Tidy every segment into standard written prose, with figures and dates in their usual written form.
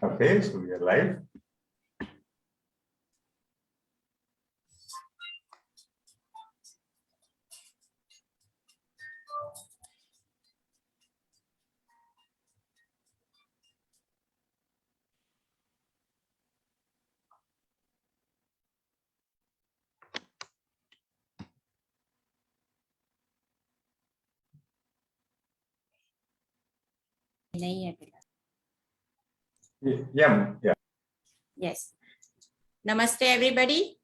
Okay, so we are live. Yeah. Yes. Namaste, everybody.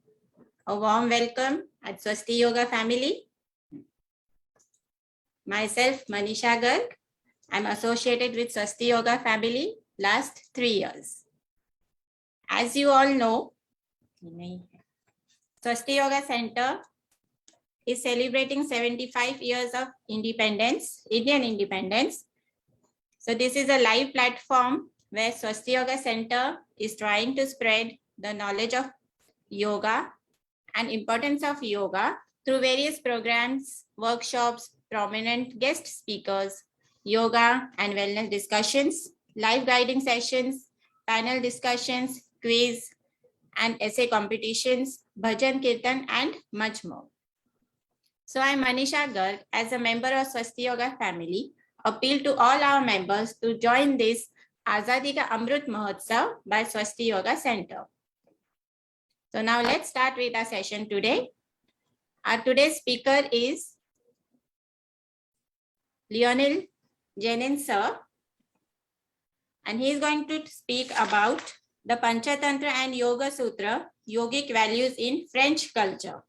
A warm welcome at Swasti Yoga family. Myself, Manisha Garg. I'm associated with Swasti Yoga family last 3 years. As you all know, Swasti Yoga Center is celebrating 75 years of independence, Indian independence. So this is a live platform where Swasti Yoga Center is trying to spread the knowledge of yoga and importance of yoga through various programs, workshops, prominent guest speakers, yoga and wellness discussions, live guiding sessions, panel discussions, quiz and essay competitions, bhajan kirtan and much more. So I'm Manisha Garg, as a member of Swasti Yoga family, appeal to all our members to join this Azadi ka Amrit Mahotsav by Swasti Yoga Center. So now let's start with our session today. Our today's speaker is Lionel Jeannin sir, and he is going to speak about the Panchatantra and Yoga Sutra, yogic values in French culture.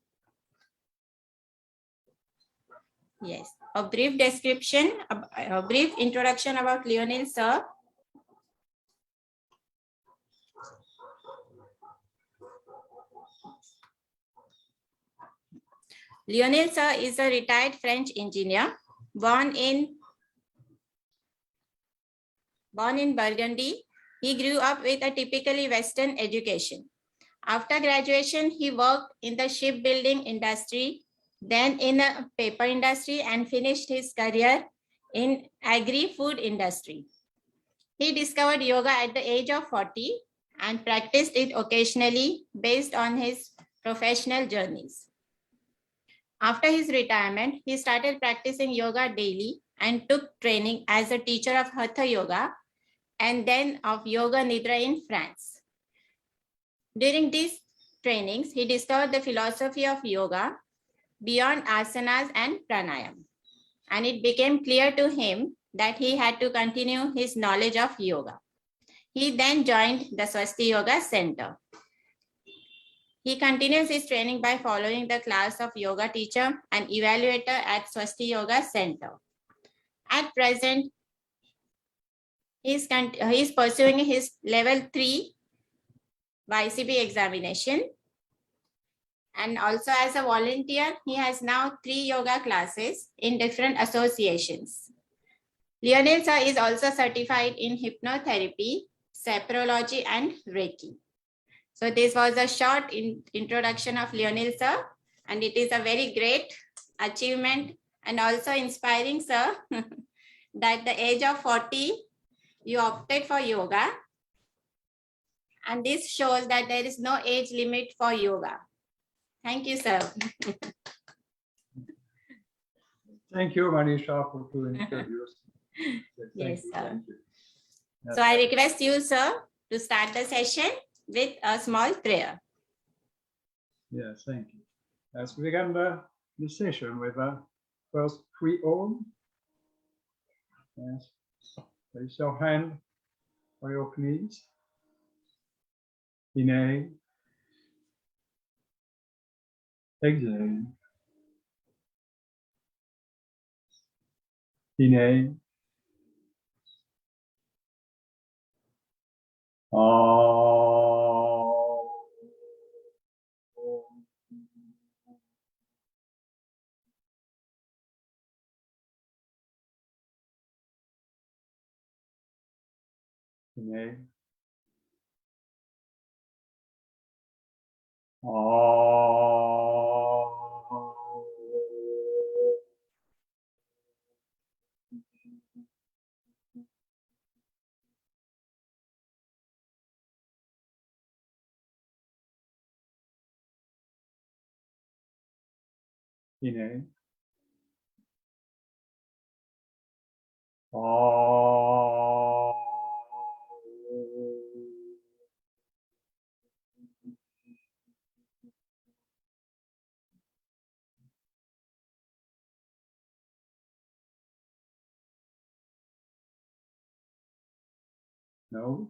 Yes, a brief description, a brief introduction about Lionel sir. Lionel sir is a retired French engineer born in Burgundy. He grew up with a typically Western education. After graduation, he worked in the shipbuilding industry, then in a paper industry, and finished his career in agri-food industry. He discovered yoga at the age of 40 and practiced it occasionally based on his professional journeys. After his retirement, he started practicing yoga daily and took training as a teacher of Hatha Yoga and then of Yoga Nidra in France. During these trainings, he discovered the philosophy of yoga beyond asanas and pranayam. And it became clear to him that he had to continue his knowledge of yoga. He then joined the Swasti Yoga Center. He continues his training by following the class of yoga teacher and evaluator at Swasti Yoga Center. At present, he is pursuing his level 3 YCB examination. And also as a volunteer, he has now 3 yoga classes in different associations. Lionel sir is also certified in hypnotherapy, saphrology, and Reiki. So this was a short introduction of Lionel sir, and it is a very great achievement and also inspiring, sir, that at the age of 40, you opted for yoga. And this shows that there is no age limit for yoga. Thank you, sir. Thank you, Manisha, for doing interviews. Yes, sir. So I request you, sir, to start the session with a small prayer. Yes, thank you. Let's begin the session with the first 3 Om. Yes. Place your hand on your knees. Inhale. Exhale. Inhale. Inhale. Inhale. Now,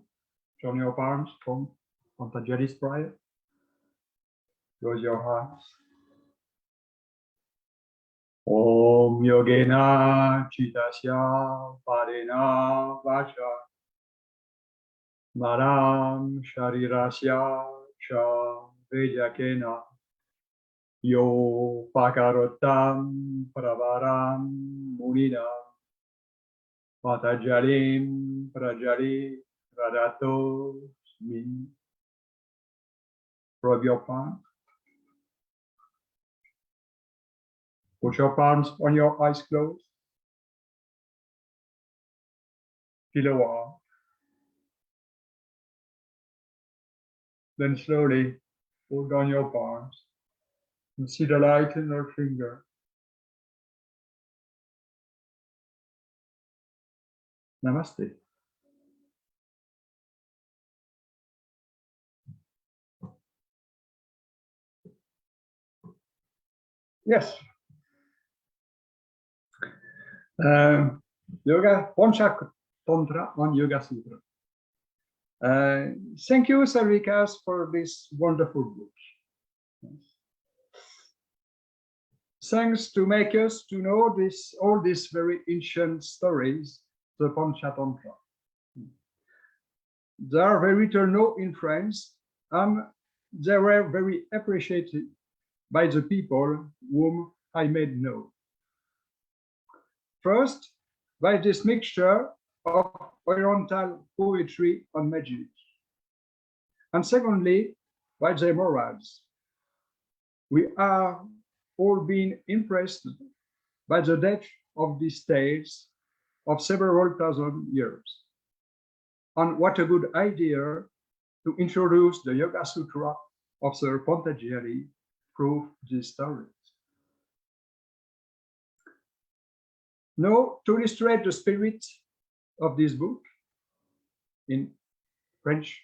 turn your palms from Patanjali's prayer. Close your eyes. Om Yogena Chitasya Padena Vacha Maram Sharirasya Cha Vejakena Yo Pakarotam Pravaram Munina Patanjalim Prajali Radato Mi. Rub your palms. Put your palms on your eyes closed. Feel a warmth. Then slowly pull down your palms and see the light in your finger. Namaste. Yes. Yoga Pancha Tantra on Yoga Sutra. Thank you, Sarvikas, for this wonderful book. Thanks to make us to know all these very ancient stories, the Pancha Tantra. They are very well known in France, and they were very appreciated by the people whom I made know. First, by this mixture of Oriental poetry and magic. And secondly, by their morals. We are all been impressed by the depth of these tales of several thousand years. And what a good idea to introduce the Yoga Sutra of Sir Patanjali through these stories. Now, to illustrate the spirit of this book in French,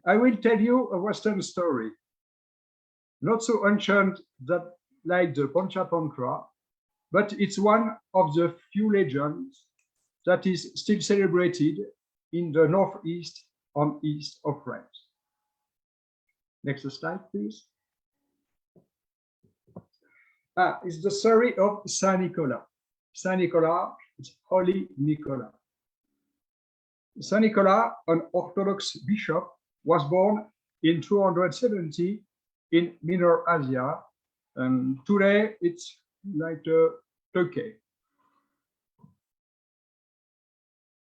I will tell you a Western story, not so ancient that like the Pancha Tantra, but it's one of the few legends that is still celebrated in the northeast and east of France. Next slide, please. It's the story of Saint Nicholas. Saint Nicholas is Holy Nicholas. Saint Nicholas, an Orthodox bishop, was born in 270 in Minor Asia, and today it's like Turkey.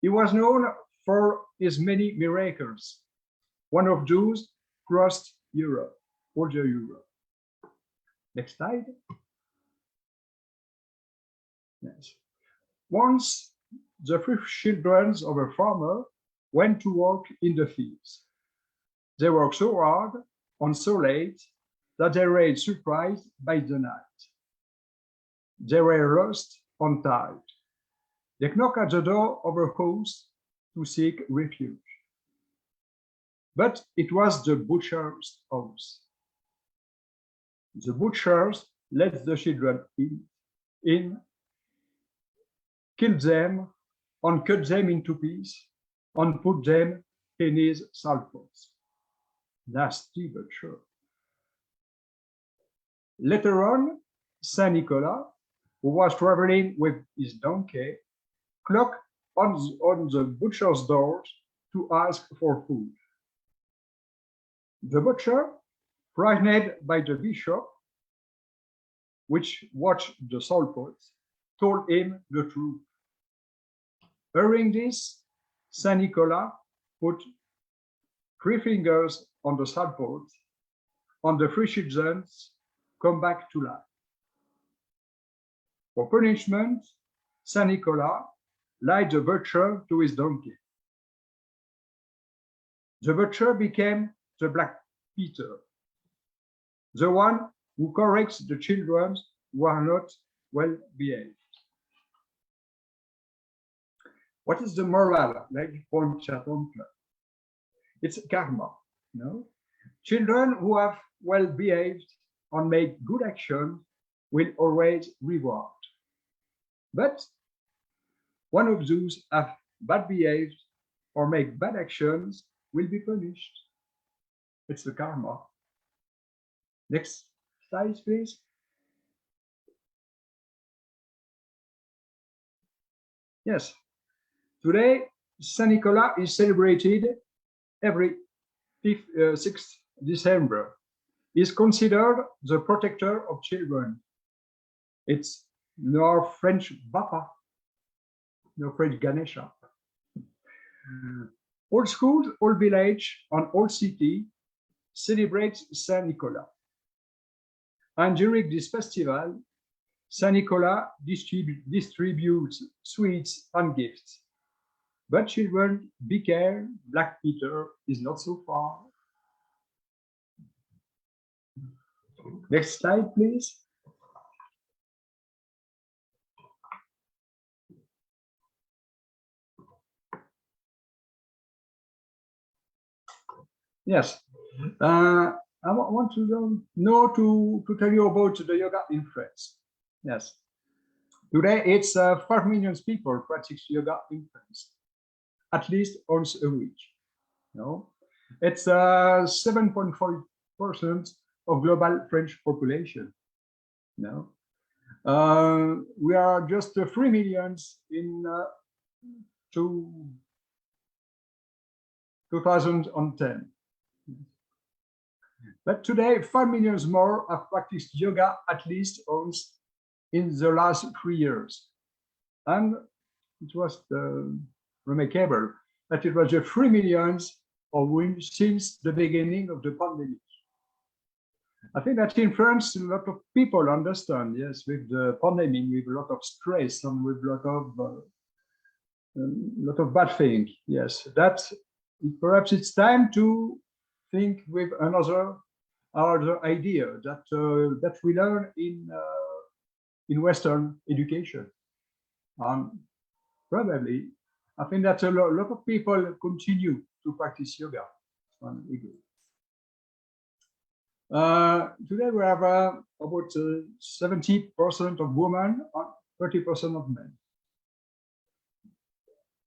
He was known for his many miracles. One of those crossed Europe, older Europe. Next slide. Yes. Once, the 3 children of a farmer went to work in the fields. They worked so hard and so late that they were surprised by the night. They were lost and tired. They knocked at the door of a house to seek refuge. But it was the butcher's house. The butchers let the children in, killed them, and cut them into pieces, and put them in his salt pots. Nasty but sure. Later on, Saint Nicholas, who was traveling with his donkey, knocked on the butcher's doors to ask for food. The butcher, frightened by the bishop, which watched the salt pots, told him the truth. Hearing this, Saint Nicholas put 3 fingers on the salt pot, and the 3 children come back to life. For punishment, Saint Nicholas lied the butcher to his donkey. The butcher became the Black Peter, the one who corrects the children who are not well behaved. What is the moral? Like point chateaux. It's karma. No? Children who have well behaved or make good action will always reward. But one of those have bad behaved or make bad actions will be punished. It's the karma. Next slide, please. Yes. Today, Saint Nicholas is celebrated every 6th December. He is considered the protector of children. It's no French Papa, no French Ganesha. All schools, all village, and all city celebrate Saint Nicholas. And during this festival, Saint Nicholas distributes sweets and gifts. But children, be careful, Black Peter is not so far. Next slide, please. Yes, I want to know to tell you about the yoga in France. Yes, today it's 5 million people practice yoga in France, at least once a week. No, it's 7.5% of global French population. No, we are just 3 million in 2010. But today, 5 million more have practiced yoga at least once in the last 3 years. And it was remarkable that it was 3 million of wins since the beginning of the pandemic. I think that in France, a lot of people understand, yes, with the pandemic, with a lot of stress and with a lot of bad things. Yes, that perhaps it's time to think with another idea that that we learn in Western education. Probably, I think that a lot of people continue to practice yoga. Today we have about 70% of women and 30% of men.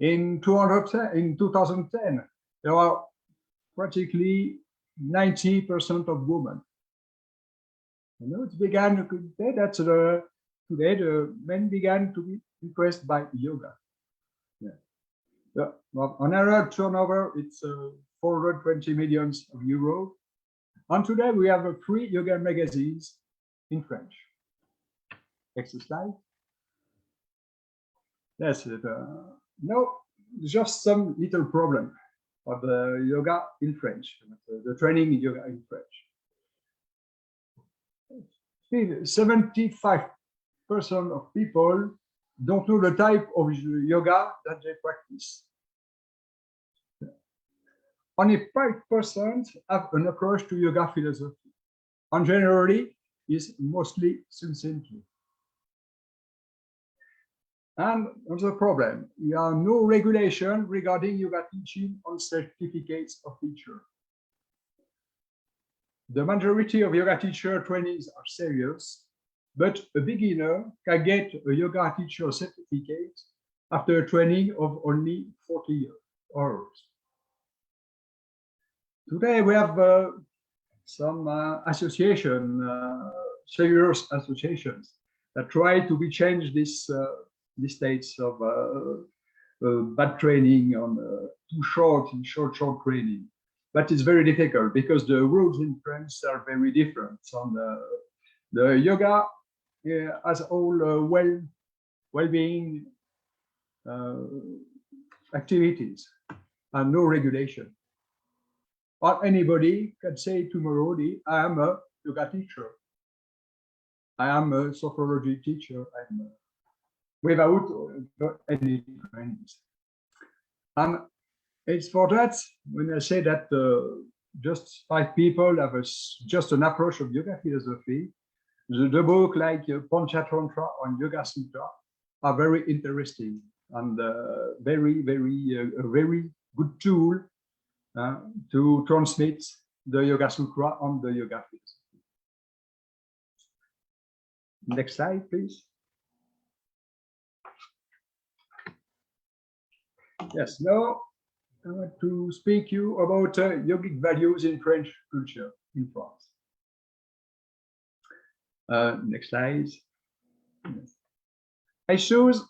In 2010, there are practically 90% of women. You know, it began today that today the men began to be impressed by yoga. Yeah. On our turnover, it's 420 million euros. And today we have 3 yoga magazines in French. Next slide. Yes, no, just some little problem of the yoga in French, the training in yoga in French. 75% of people don't know the type of yoga that they practice. Only 5% have an approach to yoga philosophy, and generally is mostly succinctly. And another problem, there are no regulation regarding yoga teaching on certificates of teacher. The majority of yoga teacher trainings are serious, but a beginner can get a yoga teacher certificate after a training of only 40 hours. Today we have some serious associations that try to be changed this states of bad training on too short training. But it's very difficult because the rules in France are very different. On the yoga has all well-being activities and no regulation. Or anybody can say tomorrow, I am a yoga teacher. I am a sophrology teacher. I'm without any trainings. And it's for that, when I say that just 5 people have just an approach of yoga philosophy, the book like Panchatantra on Yoga Sutra are very interesting and very good tool to transmit the Yoga Sutra on the yoga philosophy. Next slide, please. Yes, now I want to speak you about yogic values in French culture in France. Next slide. Yes. I chose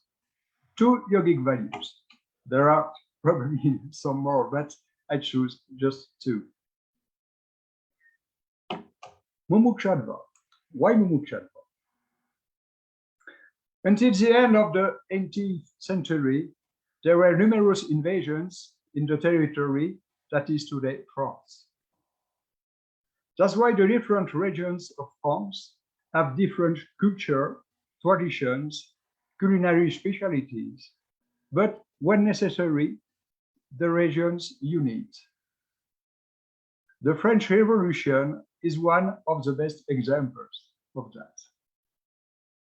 2 yogic values. There are probably some more, but I choose just 2. Mumukshadva. Why Mumukshadva? Until the end of the 18th century, there were numerous invasions in the territory that is today France. That's why the different regions of France have different culture, traditions, culinary specialties, but when necessary, the regions unite. The French Revolution is one of the best examples of that.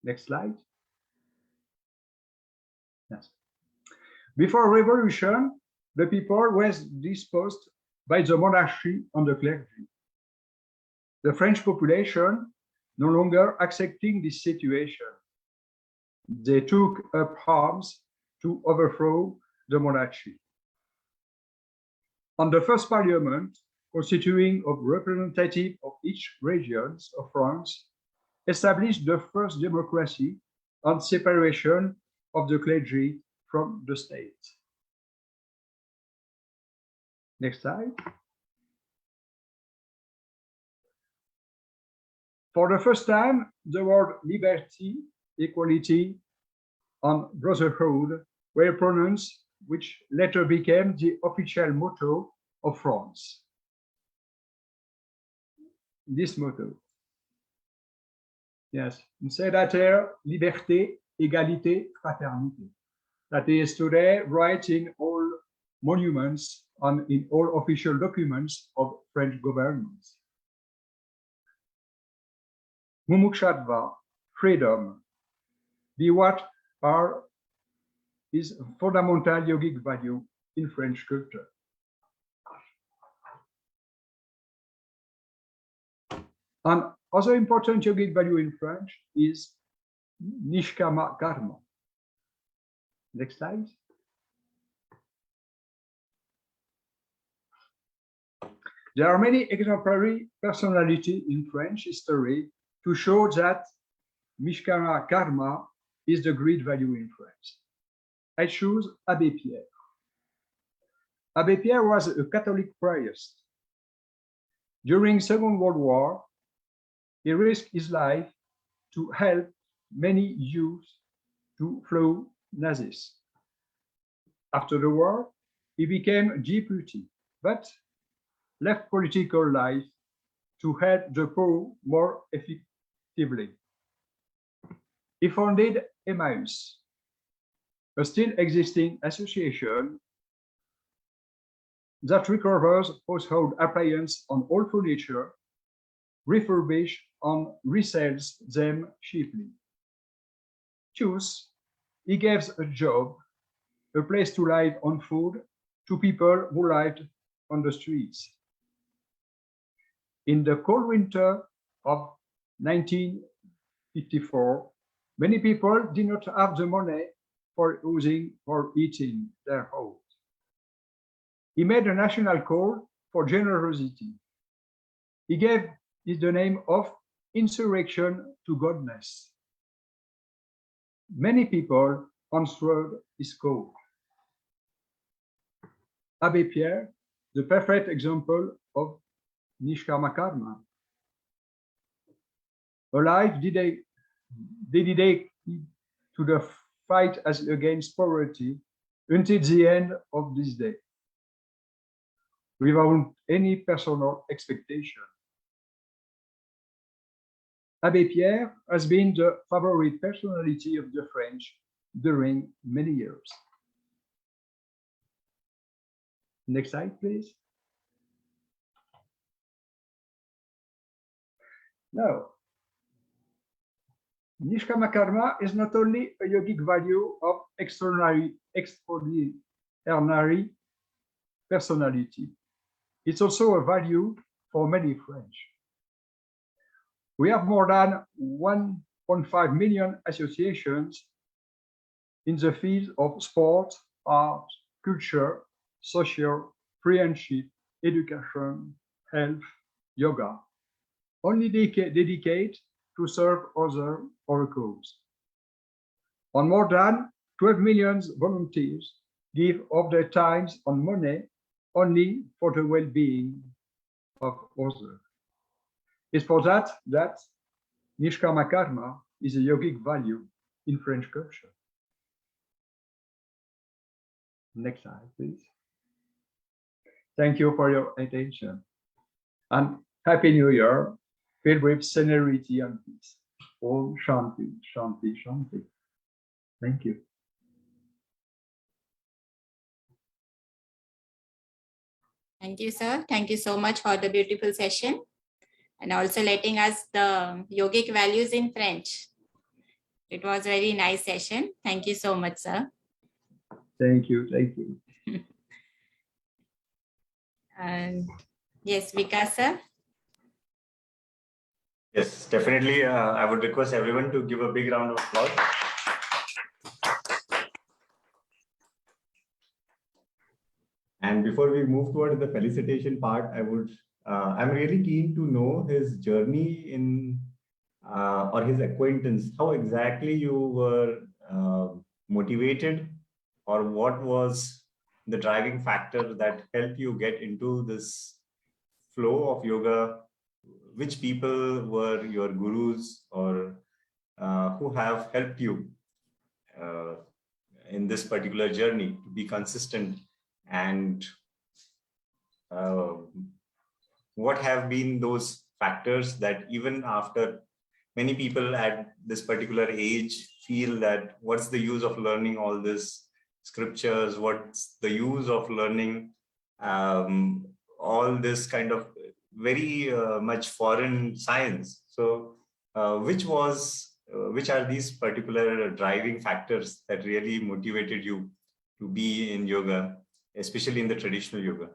Next slide. Yes. Before revolution, the people were disposed by the monarchy and the clergy. The French population no longer accepting this situation. They took up arms to overthrow the monarchy. And the first parliament, constituting of representatives of each region of France, established the first democracy and separation of the clergy from the state. Next slide. For the first time, the word liberty, equality, and brotherhood were pronounced, which later became the official motto of France. This motto. Yes, c'est la terre, liberté, égalité, fraternité. That is today right in all monuments and in all official documents of French governments. Mumukshadva, freedom, be what are is a fundamental yogic value in French culture. And other important yogic value in French is nishkama karma. Next slide. There are many exemplary personalities in French history to show that nishkama karma is the great value in France. I choose Abbé Pierre. Abbé Pierre was a Catholic priest. During Second World War, he risked his life to help many youths to flee Nazis. After the war, he became deputy, but left political life to help the poor more effectively. He founded Emmaus, a still existing association that recovers household appliances and all furniture, refurbishes and resells them cheaply. Choose, he gives a job, a place to live on food to people who lived on the streets. In the cold winter of 1954, many people did not have the money for using or eating their house. He made a national call for generosity. He gave it the name of insurrection to godness. Many people answered his call. Abbé Pierre, the perfect example of nishkama karma. A life dedicated to the fight against poverty until the end of this day, without any personal expectation. Abbé Pierre has been the favorite personality of the French during many years. Next slide, please. Now, Nishkama karma is not only a yogic value of extraordinary personality, it's also a value for many French. We have more than 1.5 million associations in the field of sport, art, culture, social, friendship, education, health, yoga, only dedicate to serve others or a cause. On more than 12 million volunteers give of their times and money only for the well-being of others. It's for that Nishkama karma is a yogic value in French culture. Next slide, please. Thank you for your attention. And Happy New Year, filled with serenity and peace. Om Shanti, Shanti, Shanti. Thank you. Thank you, sir. Thank you so much for the beautiful session and also letting us the yogic values in French. It was a very nice session. Thank you so much, sir. Thank you. Thank you. And yes, Vikas, sir. Yes, definitely. I would request everyone to give a big round of applause. And before we move toward the felicitation part, I'm really keen to know his journey in or his acquaintance. How exactly you were motivated, or what was the driving factor that helped you get into this flow of yoga? Which people were your gurus, or who have helped you in this particular journey to be consistent? And what have been those factors that even after many people at this particular age feel that what's the use of learning all this scriptures? What's the use of learning all this kind of very much foreign science? So which are these particular driving factors that really motivated you to be in yoga, especially in the traditional yoga?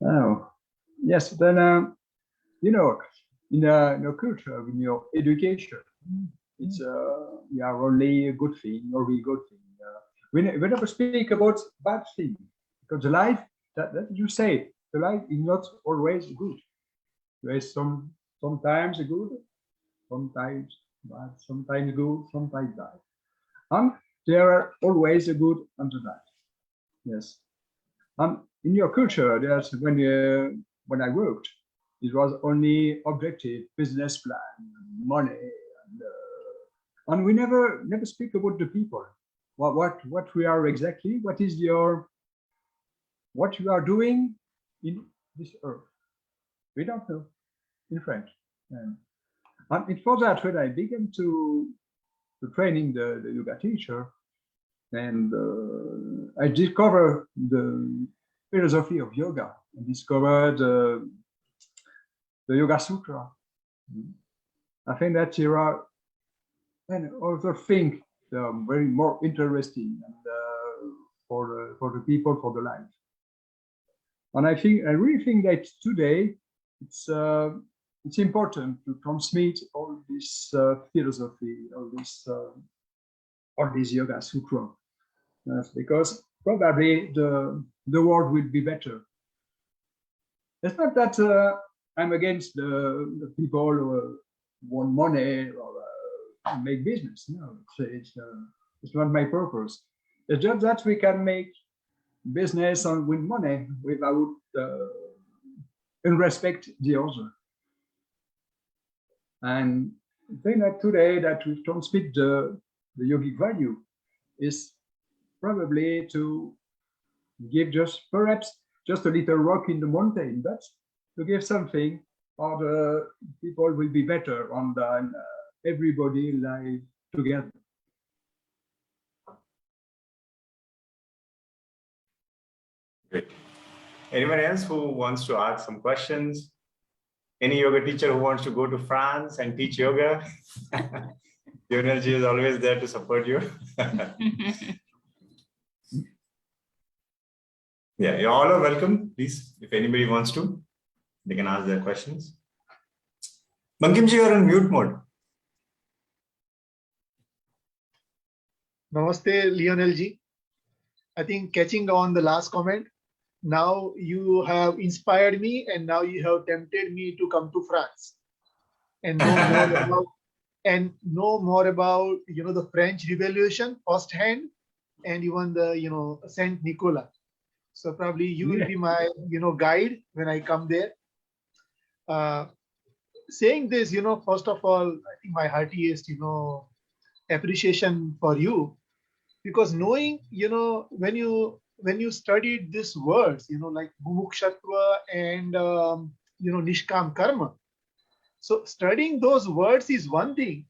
Oh, yes. Then, you know, in your culture, in your education, it's we are only a good thing or we good thing. We never speak about bad thing, because the life that you say, the life is not always good. There is sometimes good, sometimes bad, sometimes good, sometimes bad. And there are always a good and a bad. Yes. And in your culture, there's when I worked, it was only objective, business plan, money, and we never speak about the people. What we are exactly, what you are doing in this earth. We don't know in French. And it's for that when I began to training the yoga teacher, and I discovered the philosophy of yoga. I discovered the Yoga Sutra. I think that there are and other things very more interesting and, for the people, for the life. And I really think that today it's important to transmit all this philosophy, all this Yoga Sutra, because probably the world will be better. It's not that I'm against the people who want money or make business. No, it's not my purpose. It's just that we can make business and win money without and respect the other. And I think that today that we transmit the yogic value is probably to give perhaps just a little rock in the mountain, but to give something, or the people will be better and everybody live together. Great. Anyone else who wants to ask some questions? any yoga teacher who wants to go to France and teach yoga, Lionel Ji is always there to support you. Yeah, you all are welcome. Please, if anybody wants to, they can ask their questions. Bankim Ji, you're on mute mode. Namaste, Lionel Ji. I think catching on the last comment, now you have inspired me and now you have tempted me to come to France and know more about the French Revolution firsthand and even the Saint Nicolas. So probably you will be my guide when I come there. Saying this, first of all, I think my heartiest appreciation for you, because knowing when you studied these words like mumukshatva and nishkam karma, so studying those words is one thing,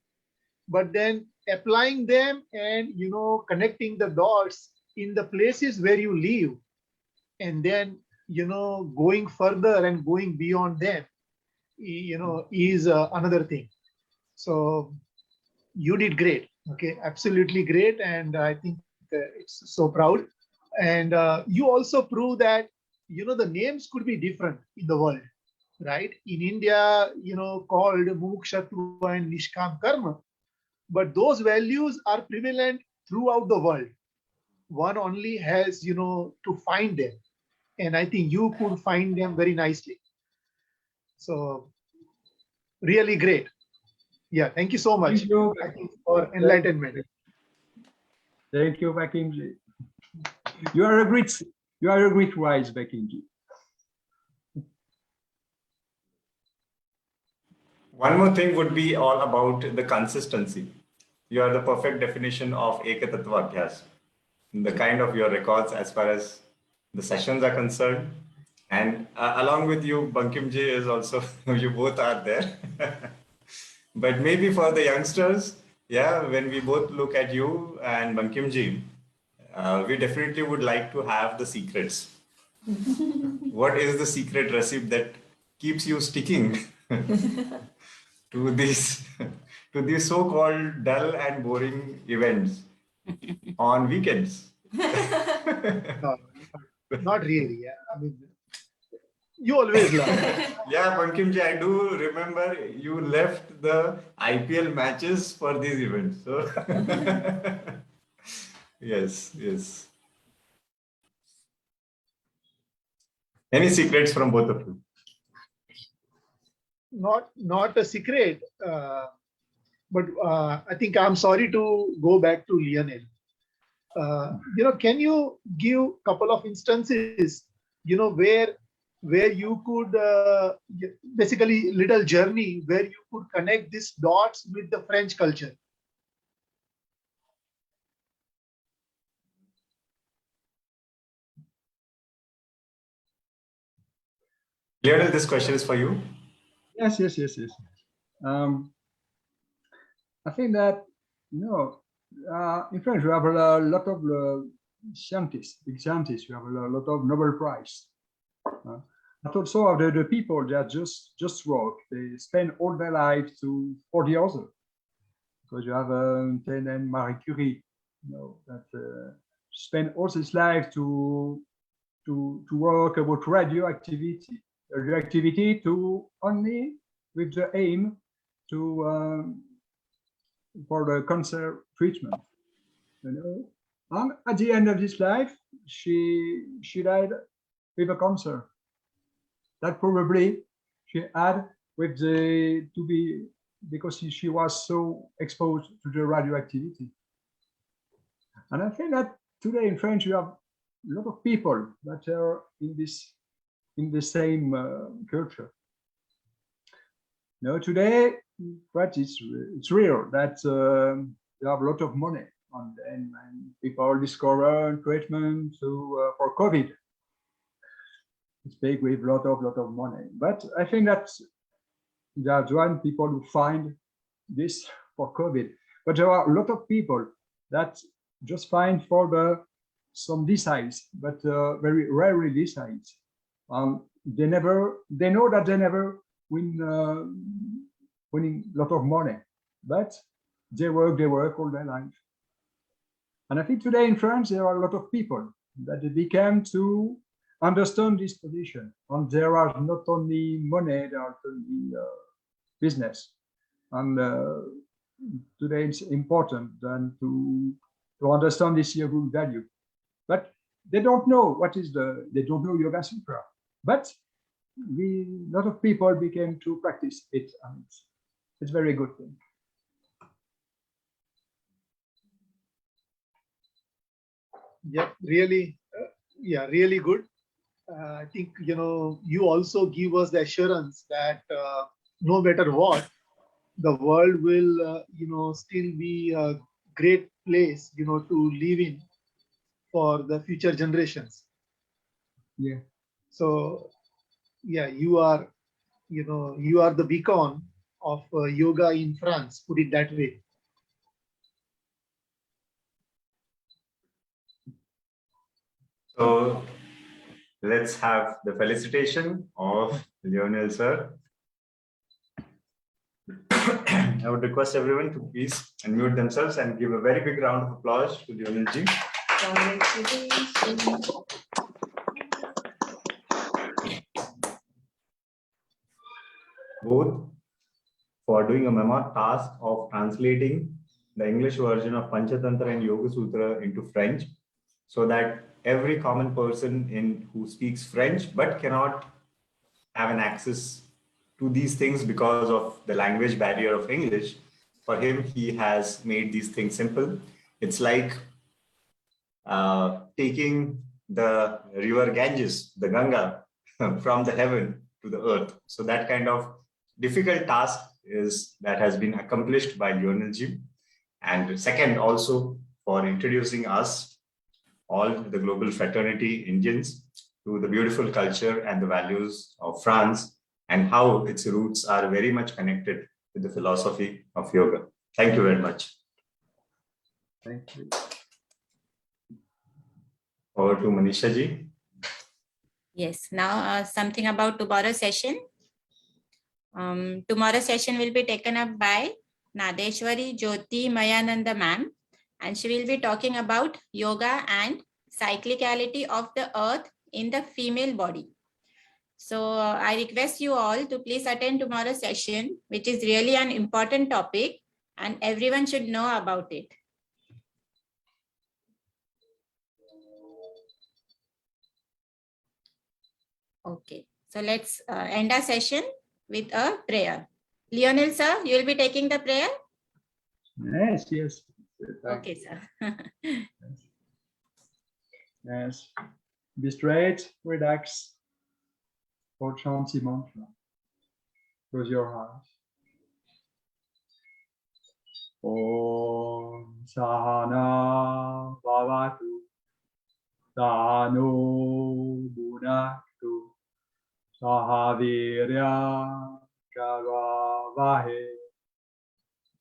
but then applying them and connecting the dots in the places where you live, and then going further and going beyond them is another thing. So you did great. Okay, absolutely great, and I think it's so proud. And you also prove that the names could be different in the world, right? In India, called mukshatva and nishkam karma, but those values are prevalent throughout the world. One only has to find them, and I think you could find them very nicely. So really great. Yeah, thank you so much for enlightenment. Thank you, Bankim Ji. You are a great wise, Bankim Ji. One more thing would be all about the consistency. You are the perfect definition of Ekatattva Abhyas, the kind of your records as far as the sessions are concerned. And along with you, Bankim Ji is also, you both are there. But maybe for the youngsters, yeah, when we both look at you and Bankim Ji, we definitely would like to have the secrets. What is the secret recipe that keeps you sticking to these so-called dull and boring events on weekends? No, not really. Yeah, I mean, you always learn. Yeah, Bankim Ji, I do remember you left the IPL matches for these events. So yes. Any secrets from both of you? Not a secret, but I think I'm sorry to go back to Lionel. Can you give a couple of instances, where you could basically little journey where you could connect these dots with the French culture? Lionel, this question is for you. Yes. I think that in France we have a lot of scientists, big scientists. We have a lot of Nobel Prize. But also the people that just work. They spend all their lives for the other. Because you have and Marie Curie, that spend all his life to work about radioactivity to only with the aim to for the cancer treatment. And at the end of his life, she died with a cancer. That probably she had because she was so exposed to the radioactivity. And I think that today in France you have a lot of people that are in the same culture. Today, but it's real that you have a lot of money, and people discover treatment for COVID. It's big with a lot of money, but I think that there's one people who find this for COVID, but there are a lot of people that just find for some decides, but very rarely decides. They know that they never winning a lot of money, but they work all their life. And I think today in France, there are a lot of people that became to understand this position. And there are not only money, there are only business. And today it's important then to understand this yogic value. But they don't know they don't know Yoga Sutra. But a lot of people became to practice it, and it's a very good thing. Yeah, really, really good. I think, you also give us the assurance that no matter what, the world will, still be a great place, to live in for the future generations. Yeah. So, yeah, you are the beacon of yoga in France, put it that way. So let's have the felicitation of Lionel sir. I would request everyone to please unmute themselves and give a very big round of applause to Lionel ji. Both for doing a mammoth task of translating the English version of Panchatantra and Yoga Sutra into French, so that every common person who speaks French but cannot have an access to these things because of the language barrier of English, for him, he has made these things simple. It's like taking the river Ganges, the Ganga, from the heaven to the earth. So that kind of difficult task that has been accomplished by Lionel ji. And second, also for introducing us, all the global fraternity Indians, to the beautiful culture and the values of France and how its roots are very much connected with the philosophy of yoga. Thank you very much. Thank you. Over to Manisha ji. Yes, now something about tomorrow's session. Tomorrow's session will be taken up by Nadeshwari Jyoti Mayananda ma'am, and she will be talking about yoga and cyclicality of the earth in the female body. So I request you all to please attend tomorrow's session, which is really an important topic and everyone should know about it. Okay, so let's end our session with a prayer. Lionel sir, you will be taking the prayer? Yes. Okay, sir. Yes. Be straight, relax, or chant the mantra. Close your eyes. Om Sahana Bhavatu Sahano Bhunaktu Sahavirya Karavahe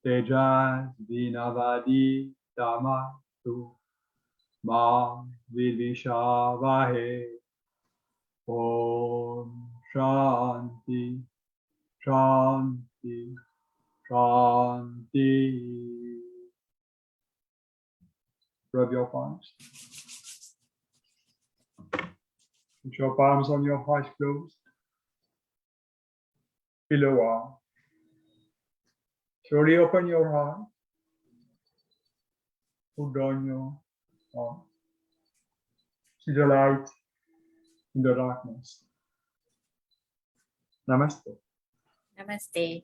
Tejas Vinavadi Tamatu Ma Vivishavavahe. Om Shanti Shanti Shanti. Rub your palms. Put your palms on your eyes closed. Feel a while. Slowly open your eyes. Put down your arms. See the light in the darkness. Namaste. Namaste.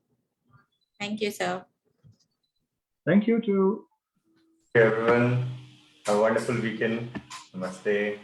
Thank you, sir. Thank you too. Hey everyone, have a wonderful weekend. Namaste.